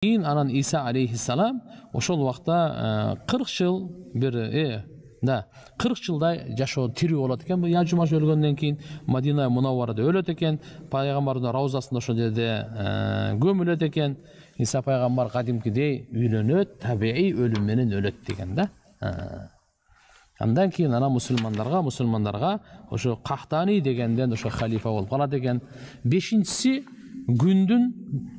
Кейін анан Иса алейхиссалам ошол убакта 40 жыл бир 40 жылдай жашоо тирүү болот экен. Бул Яжумаш өлгөндөн кийин Мадина Мунавварада өлөт экен. Пайгамбардын раузасында ошол жерде көмүлөт экен. Иса пайгамбар кадимкидей үйлөнөт, табигый өлүм менен өлөт деген да. Андан кийин ана мусулмандарга ошо Кахтани дегенден ошо халифа болуп калат экен. 5-си күндүн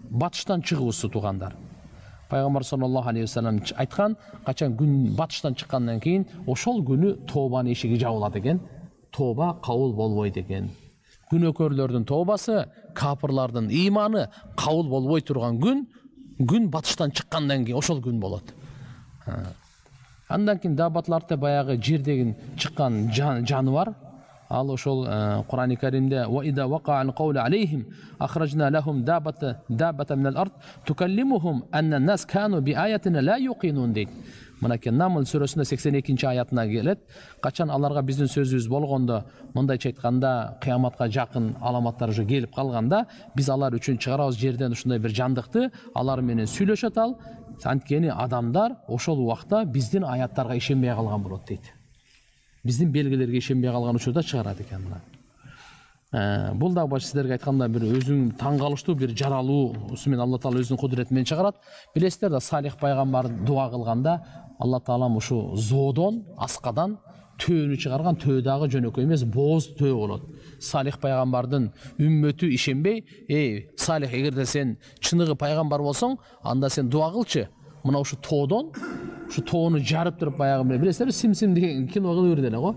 батыштан чыгуусу туугандар. Пайгамбар саллаллаху алейхи вассалам айткан, качан күн батыштан чыккандан кийин ошол күнү тообанын эшиги жабылат экен. Тооба кабыл болбойт экен. Күнөөкөрлөрдүн тообасы, капырлардын ыйманы кабыл болбой турган күн батыштан чыккандан кийин ошол күн болот. Андан кийин дабатларда баягы жердеги чыккан жаныбар, ал ошол Кур'ан-ы Каримде ва ида вақа'ал қаулу алейхим ахрajna lahum dabbatan min al-ard tukallimuhum anna an-nas kanu bi ayatina la yuqinun дейт. Мынакей Намл сүрөсүндө 82-чи аятына келет. Качан аларга биздин сөзүбүз болгондо, мындайча айтканда, кыяматка жакын аламаттар уже келип калганда, биз алар үчүн чыгарабыз жерден ушундай бир жандыкты, алар менен сүйлөшөт ал. Анткени адамдар ошол убакта биздин аяттарга ишенбей калган болот дейт. Биздин белгилерге ишенбей калган учурда чыгарат экен мына. Бул да баш сиздерге айтканда бир өзүң таң калыштуу бир жаралуу менен Алла Таала өзүнүн кудурети менен чыгарат. Билесиздер да Салих пайгамбар дуа кылганда Алла Таалам ушу зоодон, аскадан төөнү чыгарган, төө дагы жөнөкөй эмес, бооз төө болот. Салих пайгамбардын үммөтү ишенбей, Салих, эгерде сен чыныгы пайгамбар болсоң, анда сен дуа кылчы. Мына ушу тоодон, ушу тоону жарып туруп баягы билесиздер, Сим деген кино кылып берди эле го.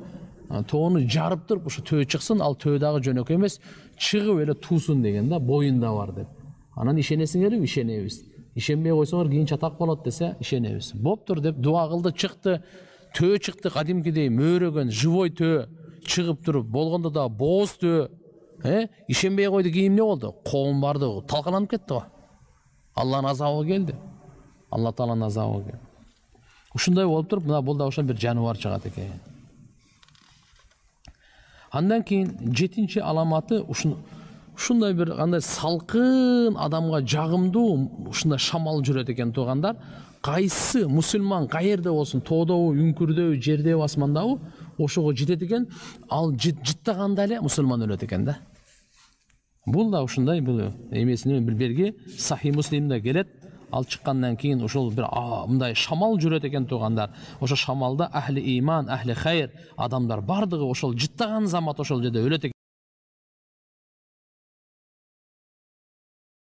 Тоону жарып туруп ушу төө чыксын, ал төө дагы жөнөкөй эмес, чыгып эле туусун деген да, боюнда бар деп. Анан ишенесиңерби? Ишенебиз. Ишенбей койсоңор кийин чатак болот десе, ишенебиз. Боптур деп дуа кылды, чыкты. Төө чыкты, кадимкидей мөөрөгөн живой төө чыгып туруп, болгондо да бооз төө. Ишенбей койду, кийин эмне болду? Коом барды, талкаланып кетти го. Алланын азабы келди. Алла Тааланын азабы келди. Ушундай болуп туруп, мына бул да ошо бир жаныбар чыгат экен. Андан кийин 7-чи аламаты ушундай бир андай салкын адамга жагымдуу ушундай шамал жүрөт экен туугандар. Кайсы мусулман каерде болсун, тоодобу, үңкүрдөбү, жердеби, асмандабы, ошого жетет экен, ал жыттаганда эле мусулман өлөт экен да. Бул да ушундай бул эмесинен бир белги Сахи Муслимде келет. Ал чыккандан кийин ошол бир мындай шамал жүрөт экен туугандар. Ошо шамалда ахли иман, ахли хайр адамдар бардыгы ошол жыттаган замат ошол жерде өлөт экен.